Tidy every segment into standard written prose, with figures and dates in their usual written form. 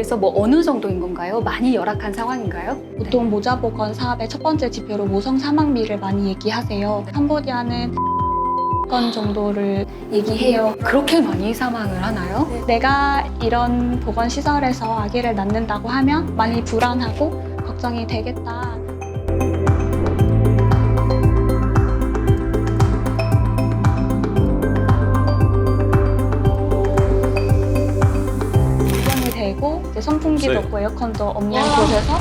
비해서 뭐 어느 정도인 건가요? 많이 열악한 상황인가요? 보통 모자보건 사업의 첫 번째 지표로 모성 사망비를 많이 얘기하세요. 캄보디아는 건 정도를 얘기해요. 그렇게 많이 사망을 하나요? 내가 이런 보건시설에서 아기를 낳는다고 하면 많이 불안하고 걱정이 되겠다. 걱정이 되고 이제 선풍기도 없고 에어컨도 없는 곳에서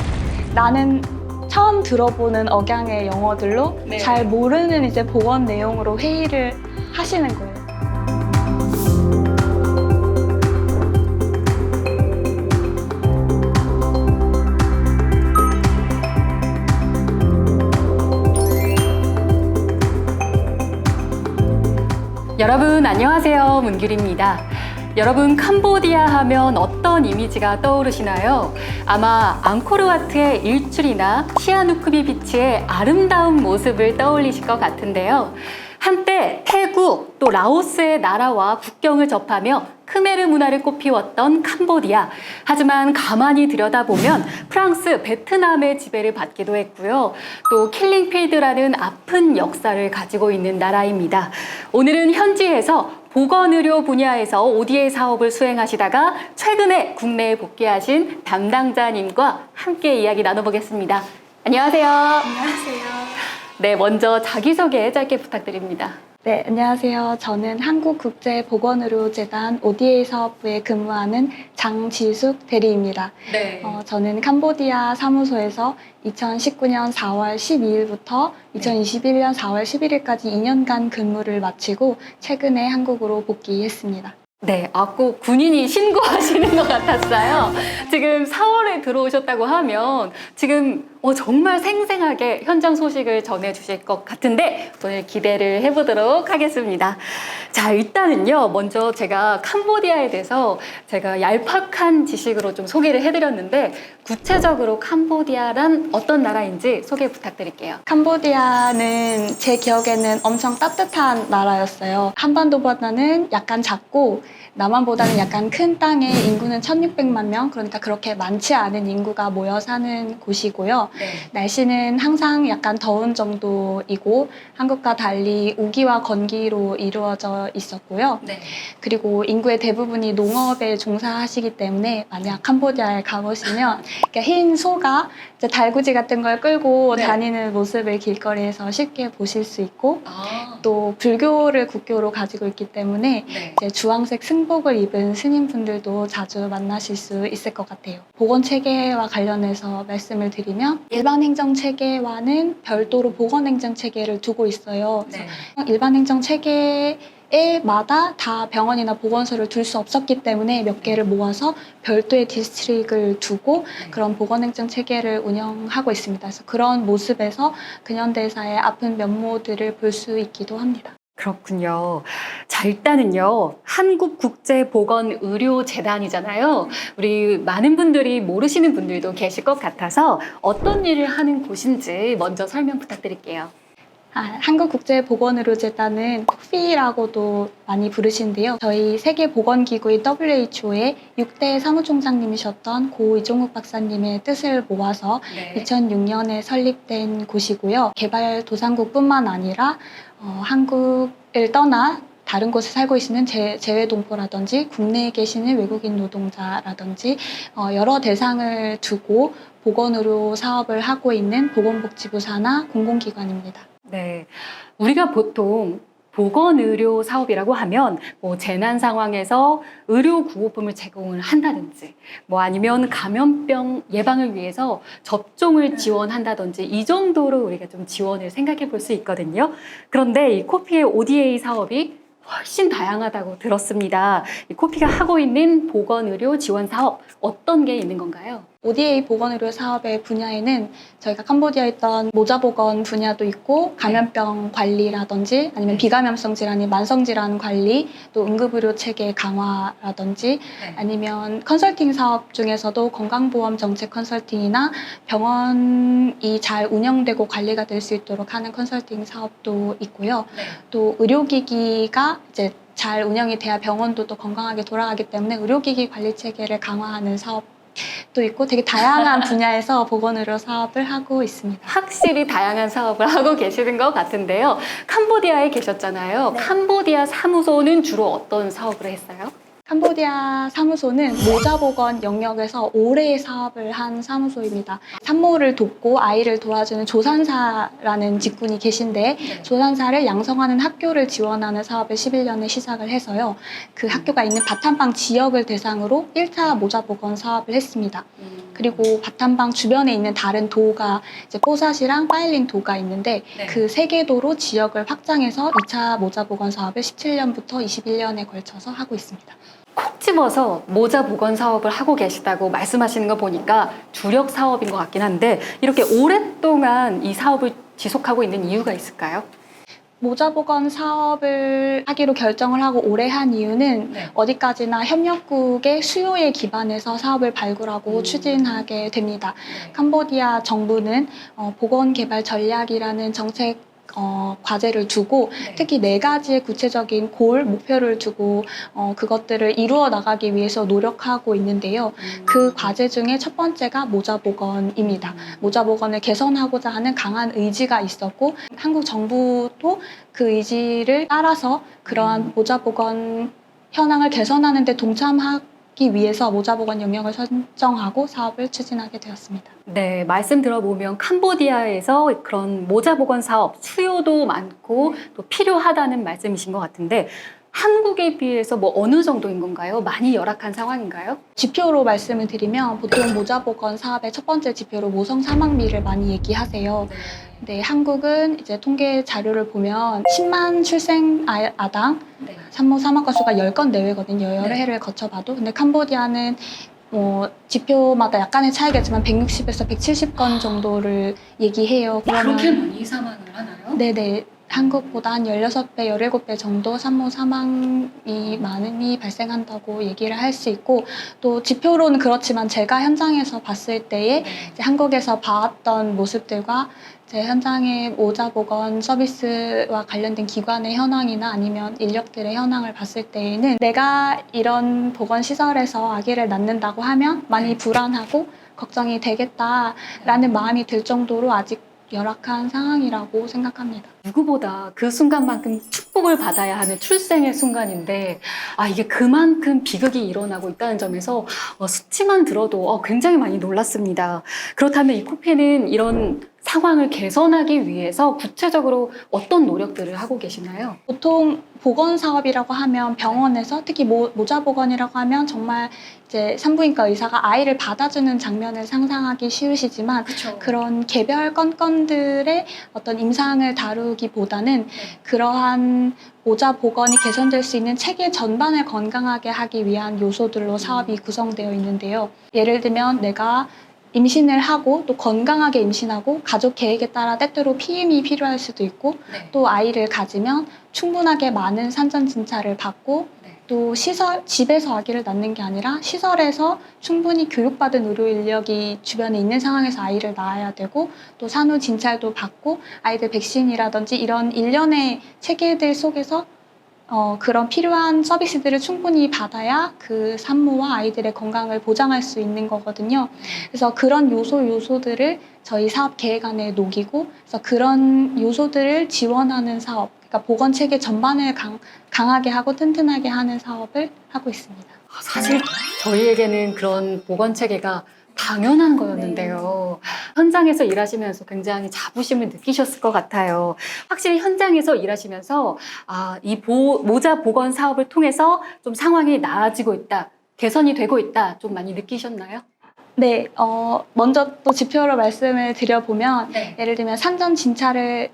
나는 처음 들어보는 억양의 영어들로 네. 잘 모르는 이제 보건 내용으로 회의를 하시는 거예요. 여러분 안녕하세요. 문규리입니다. 여러분 캄보디아 하면 어떤 이미지가 떠오르시나요? 아마 앙코르와트의 일출이나 시아누크비 비치의 아름다운 모습을 떠올리실 것 같은데요. 한때 태국 또 라오스의 나라와 국경을 접하며 크메르 문화를 꽃피웠던 캄보디아. 하지만 가만히 들여다보면 프랑스, 베트남의 지배를 받기도 했고요. 또 킬링필드라는 아픈 역사를 가지고 있는 나라입니다. 오늘은 현지에서 보건의료 분야에서 ODA 사업을 수행하시다가 최근에 국내에 복귀하신 담당자님과 함께 이야기 나눠보겠습니다. 안녕하세요. 안녕하세요. 네, 먼저 자기소개 짧게 부탁드립니다. 네, 안녕하세요. 저는 한국국제보건의료재단 ODA 사업부에 근무하는 장지숙 대리입니다. 네. 저는 캄보디아 사무소에서 2019년 4월 12일부터 2021년 4월 11일까지 2년간 근무를 마치고 최근에 한국으로 복귀했습니다. 네, 꼭 군인이 신고하시는 것 같았어요. 지금 4월에 들어오셨다고 하면 지금 정말 생생하게 현장 소식을 전해주실 것 같은데 오늘 기대를 해보도록 하겠습니다. 자, 일단은요, 먼저 제가 캄보디아에 대해서 제가 얄팍한 지식으로 좀 소개를 해드렸는데 구체적으로 캄보디아란 어떤 나라인지 소개 부탁드릴게요. 캄보디아는 제 기억에는 엄청 따뜻한 나라였어요. 한반도보다는 약간 작고 남한보다는 약간 큰 땅에 인구는 1600만 명, 그러니까 그렇게 많지 않은 인구가 모여 사는 곳이고요. 네. 날씨는 항상 약간 더운 정도이고 한국과 달리 우기와 건기로 이루어져 있었고요. 네. 그리고 인구의 대부분이 농업에 종사하시기 때문에 만약 캄보디아에 가보시면 이렇게 흰 소가 이제 달구지 같은 걸 끌고 네. 다니는 모습을 길거리에서 쉽게 보실 수 있고 아, 또 불교를 국교로 가지고 있기 때문에 네. 이제 주황색 승복을 입은 스님분들도 자주 만나실 수 있을 것 같아요. 보건체계와 관련해서 말씀을 드리면 일반 행정체계와는 별도로 보건행정체계를 두고 있어요. 네. 일반 행정체계 마다 다 병원이나 보건소를 둘 수 없었기 때문에 몇 개를 모아서 별도의 디스트릭을 두고 그런 보건행정 체계를 운영하고 있습니다. 그래서 그런 모습에서 근현대사의 아픈 면모들을 볼 수 있기도 합니다. 그렇군요. 자, 일단은요, 한국국제보건의료재단이잖아요. 우리 많은 분들이 모르시는 분들도 계실 것 같아서 어떤 일을 하는 곳인지 먼저 설명 부탁드릴게요. 한국국제보건의료재단은 코피라고도 많이 부르시는데요. 저희 세계보건기구인 WHO의 6대 사무총장님이셨던 고 이종욱 박사님의 뜻을 모아서 네. 2006년에 설립된 곳이고요. 개발도상국뿐만 아니라 한국을 떠나 다른 곳에 살고 계시는 재외동포라든지 국내에 계시는 외국인 노동자라든지 여러 대상을 두고 보건의료 사업을 하고 있는 보건복지부 산하 공공기관입니다. 네. 우리가 보통 보건의료 사업이라고 하면 재난 상황에서 의료 구호품을 제공을 한다든지 아니면 감염병 예방을 위해서 접종을 지원한다든지 이 정도로 우리가 좀 지원을 생각해 볼 수 있거든요. 그런데 이 코피의 ODA 사업이 훨씬 다양하다고 들었습니다. 이 코피가 하고 있는 보건의료 지원 사업 어떤 게 있는 건가요? ODA 보건의료 사업의 분야에는 저희가 캄보디아에 있던 모자보건 분야도 있고 감염병 관리라든지 아니면 비감염성 질환인 만성질환 관리 또 응급의료 체계 강화라든지 아니면 컨설팅 사업 중에서도 건강보험 정책 컨설팅이나 병원이 잘 운영되고 관리가 될 수 있도록 하는 컨설팅 사업도 있고요. 또 의료기기가 이제 잘 운영이 돼야 병원도 또 건강하게 돌아가기 때문에 의료기기 관리 체계를 강화하는 사업 또 있고 되게 다양한 분야에서 보건의료 사업을 하고 있습니다. 확실히 다양한 사업을 하고 계시는 것 같은데요. 캄보디아에 계셨잖아요. 네. 캄보디아 사무소는 주로 어떤 사업을 했어요? 캄보디아 사무소는 모자보건 영역에서 오래 사업을 한 사무소입니다. 산모를 돕고 아이를 도와주는 조산사라는 직군이 계신데 조산사를 양성하는 학교를 지원하는 사업을 11년에 시작을 해서요. 그 학교가 있는 바탐방 지역을 대상으로 1차 모자보건 사업을 했습니다. 그리고 바탐방 주변에 있는 다른 도가 이제 뽀사시랑 파일린 도가 있는데 그 세 개 도로 지역을 확장해서 2차 모자보건 사업을 17년부터 21년에 걸쳐서 하고 있습니다. 콕 집어서 모자 보건 사업을 하고 계시다고 말씀하시는 거 보니까 주력 사업인 것 같긴 한데 이렇게 오랫동안 이 사업을 지속하고 있는 이유가 있을까요? 모자보건 사업을 하기로 결정을 하고 오래 한 이유는 어디까지나 협력국의 수요에 기반해서 사업을 발굴하고 추진하게 됩니다. 캄보디아 정부는 보건개발 전략이라는 정책 과제를 두고 특히 4가지의 구체적인 목표를 두고 그것들을 이루어 나가기 위해서 노력하고 있는데요. 그 과제 중에 첫 번째가 모자보건입니다. 모자보건을 개선하고자 하는 강한 의지가 있었고 한국 정부도 그 의지를 따라서 그러한 모자보건 현황을 개선하는 데 동참하기 위해서 모자보건 영역을 선정하고 사업을 추진하게 되었습니다. 네, 말씀 들어보면 캄보디아에서 그런 모자 보건 사업 수요도 많고 또 필요하다는 말씀이신 것 같은데 한국에 비해서 뭐 어느 정도인 건가요? 많이 열악한 상황인가요? 지표로 말씀을 드리면 보통 모자보건 사업의 첫 번째 지표로 모성 사망비를 많이 얘기하세요. 네, 한국은 이제 통계 자료를 보면 10만 출생 아당 산모 사망 건수가 10건 내외거든요. 여러 해를 거쳐봐도. 근데 캄보디아는 지표마다 약간의 차이겠지만 160에서 170건 정도를 얘기해요. 그렇게 많이 사망을 하나요? 네네. 한국보다 한 16배, 17배 정도 산모 사망이 많이 발생한다고 얘기를 할 수 있고 또 지표로는 그렇지만 제가 현장에서 봤을 때에 이제 한국에서 봐왔던 모습들과 제 현장의 모자보건 서비스와 관련된 기관의 현황이나 아니면 인력들의 현황을 봤을 때에는 내가 이런 보건시설에서 아기를 낳는다고 하면 많이 불안하고 걱정이 되겠다라는 마음이 들 정도로 아직 열악한 상황이라고 생각합니다. 누구보다 그 순간만큼 축복을 받아야 하는 출생의 순간인데 이게 그만큼 비극이 일어나고 있다는 점에서 수치만 들어도 굉장히 많이 놀랐습니다. 그렇다면 이 코페는 이런 상황을 개선하기 위해서 구체적으로 어떤 노력들을 하고 계시나요? 보통 보건 사업이라고 하면 병원에서 특히 모자보건이라고 하면 정말 이제 산부인과 의사가 아이를 받아주는 장면을 상상하기 쉬우시지만 그런 개별 건건들의 어떤 임상을 다루기보다는 그러한 모자보건이 개선될 수 있는 체계 전반을 건강하게 하기 위한 요소들로 사업이 구성되어 있는데요. 예를 들면 내가 임신을 하고 또 건강하게 임신하고 가족 계획에 따라 때때로 피임이 필요할 수도 있고 또 아이를 가지면 충분하게 많은 산전 진찰을 받고 또 집에서 아기를 낳는 게 아니라 시설에서 충분히 교육받은 의료 인력이 주변에 있는 상황에서 아이를 낳아야 되고 또 산후 진찰도 받고 아이들 백신이라든지 이런 일련의 체계들 속에서 그런 필요한 서비스들을 충분히 받아야 그 산모와 아이들의 건강을 보장할 수 있는 거거든요. 그래서 그런 요소들을 저희 사업 계획 안에 녹이고 그래서 그런 요소들을 지원하는 사업, 그러니까 보건 체계 전반을 강하게 하고 튼튼하게 하는 사업을 하고 있습니다. 사실 저희에게는 그런 보건 체계가 당연한 거였는데요. 현장에서 일하시면서 굉장히 자부심을 느끼셨을 것 같아요. 확실히 현장에서 일하시면서 이 모자 보건 사업을 통해서 좀 상황이 나아지고 있다, 개선이 되고 있다 좀 많이 느끼셨나요? 네, 먼저 또 지표로 말씀을 드려보면 예를 들면 산전 진찰을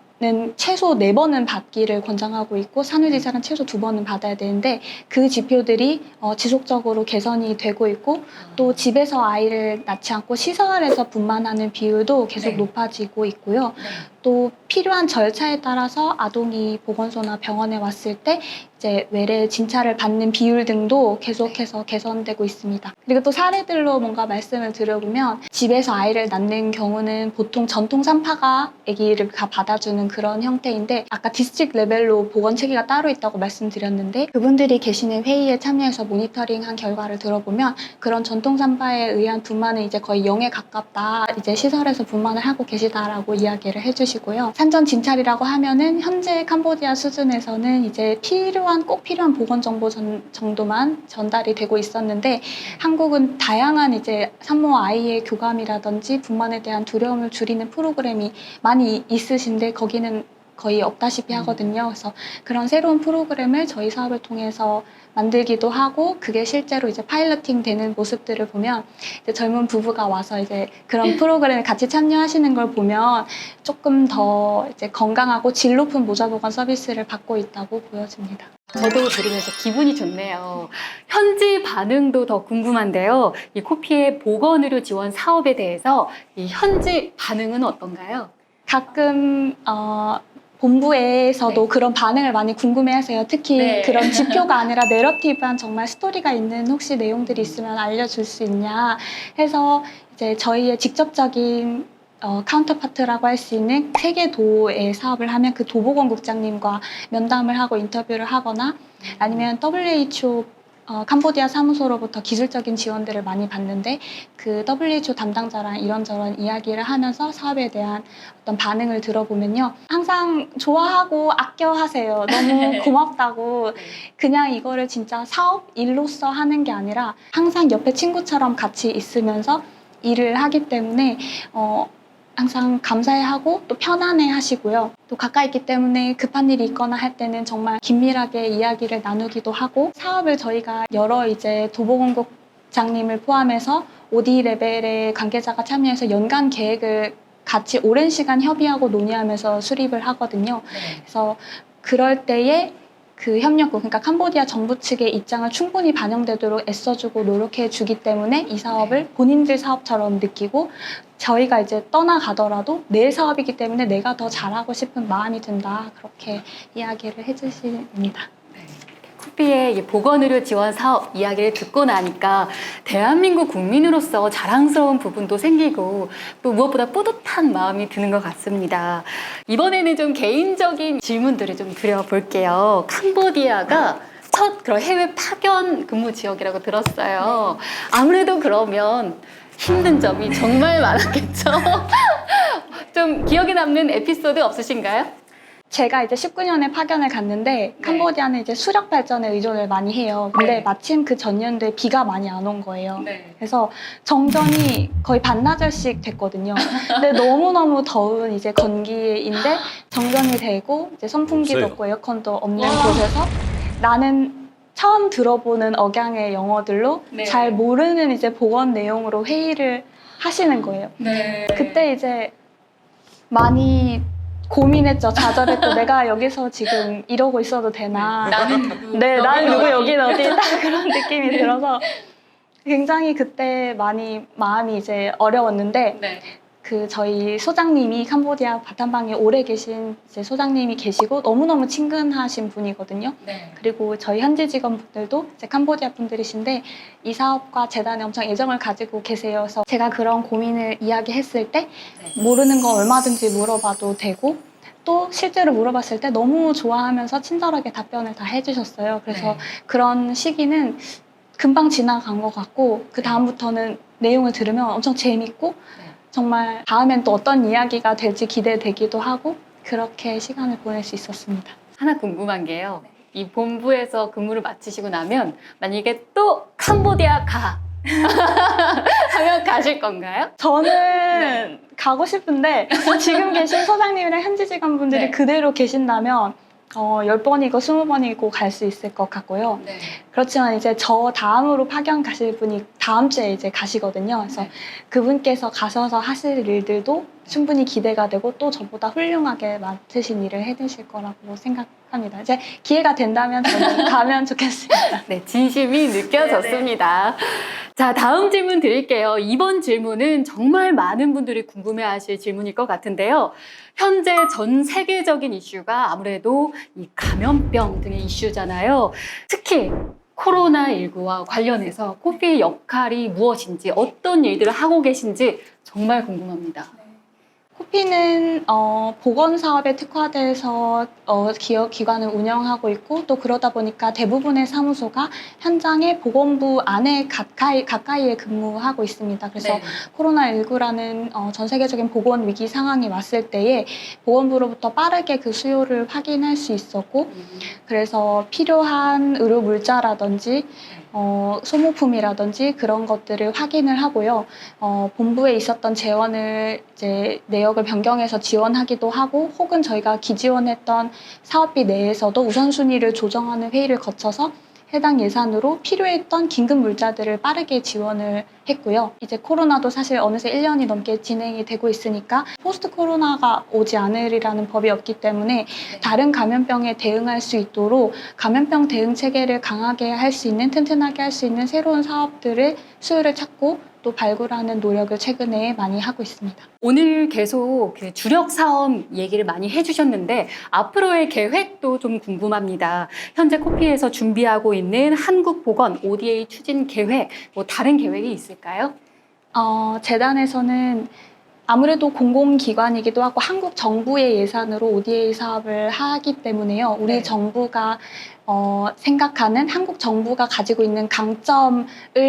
최소 4번은 받기를 권장하고 있고 산후진찰은 최소 2번은 받아야 되는데 그 지표들이 지속적으로 개선이 되고 있고 또 집에서 아이를 낳지 않고 시설에서 분만하는 비율도 계속 높아지고 있고요. 또 필요한 절차에 따라서 아동이 보건소나 병원에 왔을 때 이제 외래 진찰을 받는 비율 등도 계속해서 개선되고 있습니다. 그리고 또 사례들로 뭔가 말씀을 드려보면 집에서 아이를 낳는 경우는 보통 전통 산파가 아기를 받아주는 그런 형태인데 아까 디스트릭트 레벨로 보건 체계가 따로 있다고 말씀드렸는데 그분들이 계시는 회의에 참여해서 모니터링한 결과를 들어보면 그런 전통 산파에 의한 분만은 이제 거의 0에 가깝다. 이제 시설에서 분만을 하고 계시다라고 이야기를 해주시고요. 산전 진찰이라고 하면은 현재 캄보디아 수준에서는 이제 꼭 필요한 보건 정보 정도만 전달이 되고 있었는데 한국은 다양한 이제 산모와 아이의 교감이라든지 분만에 대한 두려움을 줄이는 프로그램이 많이 있으신데 거기는 거의 없다시피 하거든요. 그래서 그런 새로운 프로그램을 저희 사업을 통해서 만들기도 하고 그게 실제로 이제 파일러팅 되는 모습들을 보면 이제 젊은 부부가 와서 이제 그런 프로그램에 같이 참여하시는 걸 보면 조금 더 이제 건강하고 질 높은 모자보건 서비스를 받고 있다고 보여집니다. 저도 들으면서 기분이 좋네요. 현지 반응도 더 궁금한데요. 이 코피의 보건의료 지원 사업에 대해서 이 현지 반응은 어떤가요? 가끔 본부에서도 네. 그런 반응을 많이 궁금해하세요. 특히 네. 그런 지표가 아니라 내러티브한 정말 스토리가 있는 혹시 내용들이 있으면 알려줄 수 있냐 해서 이제 저희의 직접적인 카운터파트라고 할 수 있는 세계도의 사업을 하면 그 도보건국장님과 면담을 하고 인터뷰를 하거나 아니면 WHO 캄보디아 사무소로부터 기술적인 지원들을 많이 받는데 그 WHO 담당자랑 이런저런 이야기를 하면서 사업에 대한 어떤 반응을 들어보면요. 항상 좋아하고 아껴 하세요. 너무 고맙다고. 그냥 이거를 진짜 사업 일로서 하는 게 아니라 항상 옆에 친구처럼 같이 있으면서 일을 하기 때문에 항상 감사해하고 또 편안해 하시고요. 또 가까이 있기 때문에 급한 일이 있거나 할 때는 정말 긴밀하게 이야기를 나누기도 하고 사업을 저희가 여러 이제 도보공국장님을 포함해서 OD 레벨의 관계자가 참여해서 연간 계획을 같이 오랜 시간 협의하고 논의하면서 수립을 하거든요. 그래서 그럴 때에 그 협력국, 그러니까 캄보디아 정부 측의 입장을 충분히 반영되도록 애써주고 노력해주기 때문에 이 사업을 본인들 사업처럼 느끼고 저희가 이제 떠나가더라도 내 사업이기 때문에 내가 더 잘하고 싶은 마음이 든다. 그렇게 이야기를 해주십니다. 코피의 이 보건의료 지원 사업 이야기를 듣고 나니까 대한민국 국민으로서 자랑스러운 부분도 생기고 또 무엇보다 뿌듯한 마음이 드는 것 같습니다. 이번에는 좀 개인적인 질문들을 좀 드려볼게요. 캄보디아가 첫 그런 해외 파견 근무 지역이라고 들었어요. 아무래도 그러면 힘든 점이 정말 많았겠죠? 좀 기억에 남는 에피소드 없으신가요? 제가 이제 19년에 파견을 갔는데 캄보디아는 이제 수력 발전에 의존을 많이 해요. 근데 마침 그 전년도에 비가 많이 안 온 거예요. 그래서 정전이 거의 반나절씩 됐거든요. 근데 너무너무 더운 이제 건기인데 정전이 되고 이제 선풍기도 없고 에어컨도 없는 곳에서 나는 처음 들어보는 억양의 영어들로 잘 모르는 이제 보건 내용으로 회의를 하시는 거예요. 그때 이제 많이 고민했죠. 좌절했고 내가 여기서 지금 이러고 있어도 되나. 나는 누구? 네, 나는 누구 여기는 어디 딱 그런 느낌이 들어서 굉장히 그때 많이 마음이 이제 어려웠는데 그 저희 소장님이 캄보디아 바탐방에 오래 계신 이제 소장님이 계시고 너무너무 친근하신 분이거든요. 그리고 저희 현지 직원분들도 이제 캄보디아 분들이신데 이 사업과 재단에 엄청 애정을 가지고 계세요. 그래서 제가 그런 고민을 이야기했을 때 모르는 거 얼마든지 물어봐도 되고 또 실제로 물어봤을 때 너무 좋아하면서 친절하게 답변을 다 해주셨어요. 그래서 그런 시기는 금방 지나간 것 같고 그 다음부터는 내용을 들으면 엄청 재밌고 정말 다음엔 또 어떤 이야기가 될지 기대되기도 하고 그렇게 시간을 보낼 수 있었습니다. 하나 궁금한 게요. 이 본부에서 근무를 마치시고 나면 만약에 또 캄보디아 가 하면 가실 건가요? 저는 가고 싶은데 지금 계신 소장님이랑 현지 직원분들이 그대로 계신다면 10번이고 20번이고 갈 수 있을 것 같고요. 그렇지만 이제 저 다음으로 파견 가실 분이 다음 주에 이제 가시거든요. 그래서 그분께서 가셔서 하실 일들도 충분히 기대가 되고 또 저보다 훌륭하게 맡으신 일을 해내실 거라고 생각합니다. 이제 기회가 된다면 저는 가면 좋겠습니다. 네, 진심이 느껴졌습니다. 자, 다음 질문 드릴게요. 이번 질문은 정말 많은 분들이 궁금해하실 질문일 것 같은데요. 현재 전 세계적인 이슈가 아무래도 이 감염병 등의 이슈잖아요. 특히 코로나19와 관련해서 코피의 역할이 무엇인지, 어떤 일들을 하고 계신지 정말 궁금합니다. 코피는 보건 사업에 특화돼서 기관을 운영하고 있고 또 그러다 보니까 대부분의 사무소가 현장의 보건부 안에 가까이에 근무하고 있습니다. 그래서 코로나19라는 전 세계적인 보건 위기 상황이 왔을 때에 보건부로부터 빠르게 그 수요를 확인할 수 있었고 그래서 필요한 의료 물자라든지 소모품이라든지 그런 것들을 확인을 하고요. 본부에 있었던 재원을 이제 내역을 변경해서 지원하기도 하고 혹은 저희가 기지원했던 사업비 내에서도 우선순위를 조정하는 회의를 거쳐서 해당 예산으로 필요했던 긴급 물자들을 빠르게 지원을 했고요. 이제 코로나도 사실 어느새 1년이 넘게 진행이 되고 있으니까 포스트 코로나가 오지 않으리라는 법이 없기 때문에 다른 감염병에 대응할 수 있도록 감염병 대응 체계를 강하게 할 수 있는, 튼튼하게 할 수 있는 새로운 사업들을 수요를 찾고 또 발굴하는 노력을 최근에 많이 하고 있습니다. 오늘 계속 그 주력 사업 얘기를 많이 해주셨는데 앞으로의 계획도 좀 궁금합니다. 현재 코피에서 준비하고 있는 한국보건 ODA 추진 계획, 뭐 다른 계획이 있을까요? 재단에서는 아무래도 공공기관이기도 하고 한국 정부의 예산으로 ODA 사업을 하기 때문에요. 우리 정부가 생각하는 한국 정부가 가지고 있는 강점을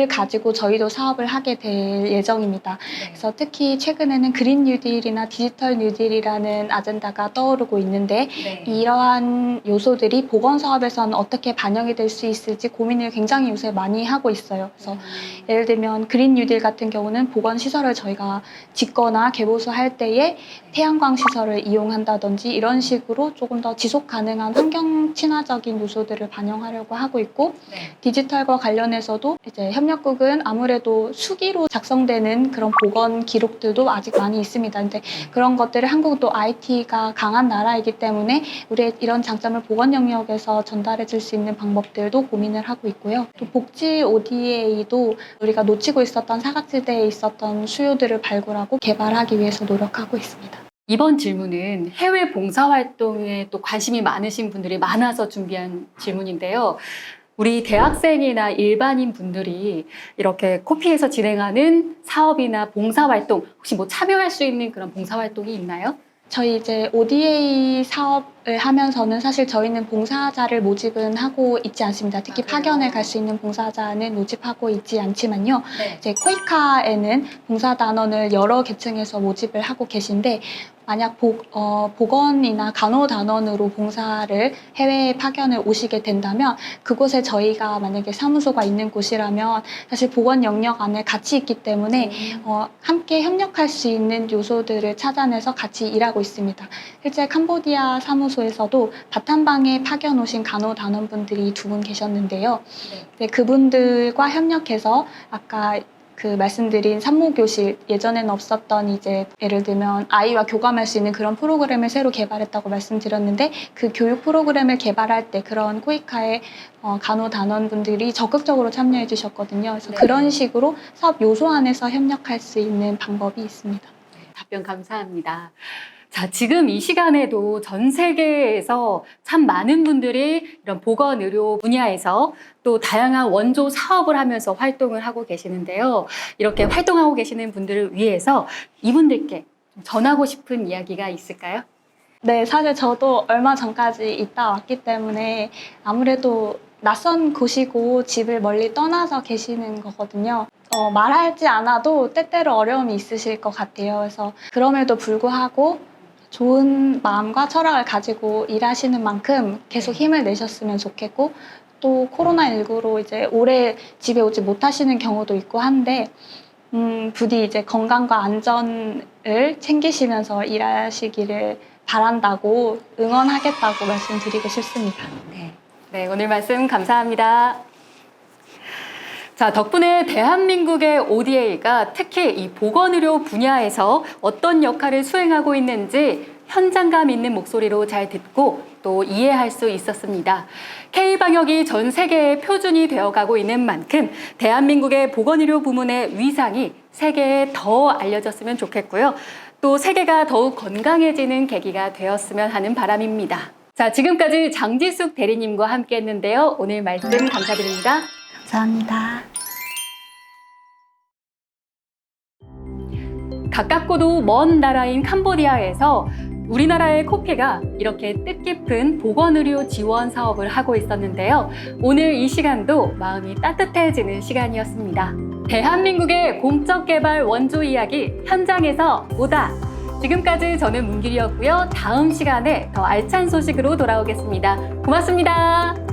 가지고 저희도 사업을 하게 될 예정입니다. 그래서 특히 최근에는 그린 뉴딜이나 디지털 뉴딜이라는 아젠다가 떠오르고 있는데 이러한 요소들이 보건 사업에서는 어떻게 반영이 될 수 있을지 고민을 굉장히 요새 많이 하고 있어요. 그래서 예를 들면 그린 뉴딜 같은 경우는 보건 시설을 저희가 짓거나 개보수할 때에 태양광 시설을 이용한다든지 이런 식으로 조금 더 지속 가능한 환경 친화적인 요소들을 반영하려고 하고 있고 디지털과 관련해서도 이제 협력국은 아무래도 수기로 작성되는 그런 보건 기록들도 아직 많이 있습니다. 근데 그런 것들을 한국도 IT가 강한 나라이기 때문에 우리의 이런 장점을 보건 영역에서 전달해 줄 수 있는 방법들도 고민을 하고 있고요. 또 복지 ODA도 우리가 놓치고 있었던 사각지대에 있었던 수요들을 발굴하고 개발하기 위해서 노력하고 있습니다. 이번 질문은 해외 봉사활동에 또 관심이 많으신 분들이 많아서 준비한 질문인데요. 우리 대학생이나 일반인 분들이 이렇게 코피에서 진행하는 사업이나 봉사활동, 혹시 뭐 참여할 수 있는 그런 봉사활동이 있나요? 저희 이제 ODA 사업을 하면서는 사실 저희는 봉사자를 모집은 하고 있지 않습니다. 특히 파견을 갈 수 있는 봉사자는 모집하고 있지 않지만요. 이제 코이카에는 봉사단원을 여러 계층에서 모집을 하고 계신데 만약 보건이나 간호단원으로 봉사를 해외에 파견을 오시게 된다면 그곳에 저희가 만약에 사무소가 있는 곳이라면 사실 보건 영역 안에 같이 있기 때문에 함께 협력할 수 있는 요소들을 찾아내서 같이 일하고 있습니다. 실제 캄보디아 사무소에서도 바탄방에 파견 오신 간호단원분들이 2분 계셨는데요. 네, 그분들과 협력해서 아까 그 말씀드린 산모교실, 예전에는 없었던 이제 예를 들면 아이와 교감할 수 있는 그런 프로그램을 새로 개발했다고 말씀드렸는데 그 교육 프로그램을 개발할 때 그런 코이카의 간호단원분들이 적극적으로 참여해 주셨거든요. 그래서 그런 식으로 사업 요소 안에서 협력할 수 있는 방법이 있습니다. 답변 감사합니다. 자, 지금 이 시간에도 전 세계에서 참 많은 분들이 이런 보건의료 분야에서 또 다양한 원조 사업을 하면서 활동을 하고 계시는데요. 이렇게 활동하고 계시는 분들을 위해서 이분들께 전하고 싶은 이야기가 있을까요? 네, 사실 저도 얼마 전까지 있다 왔기 때문에 아무래도 낯선 곳이고 집을 멀리 떠나서 계시는 거거든요. 말하지 않아도 때때로 어려움이 있으실 것 같아요. 그래서 그럼에도 불구하고 좋은 마음과 철학을 가지고 일하시는 만큼 계속 힘을 내셨으면 좋겠고 또 코로나19로 이제 오래 집에 오지 못하시는 경우도 있고 한데 부디 이제 건강과 안전을 챙기시면서 일하시기를 바란다고 응원하겠다고 말씀드리고 싶습니다. 네, 오늘 말씀 감사합니다. 자, 덕분에 대한민국의 ODA가 특히 이 보건의료 분야에서 어떤 역할을 수행하고 있는지 현장감 있는 목소리로 잘 듣고 또 이해할 수 있었습니다. K방역이 전 세계의 표준이 되어가고 있는 만큼 대한민국의 보건의료 부문의 위상이 세계에 더 알려졌으면 좋겠고요. 또 세계가 더욱 건강해지는 계기가 되었으면 하는 바람입니다. 자, 지금까지 장지숙 대리님과 함께 했는데요. 오늘 말씀 감사드립니다. 감사합니다. 가깝고도 먼 나라인 캄보디아에서 우리나라의 코피가 이렇게 뜻깊은 보건의료 지원 사업을 하고 있었는데요. 오늘 이 시간도 마음이 따뜻해지는 시간이었습니다. 대한민국의 공적 개발 원조 이야기 현장에서 보다. 지금까지 저는 문길이었고요. 다음 시간에 더 알찬 소식으로 돌아오겠습니다. 고맙습니다.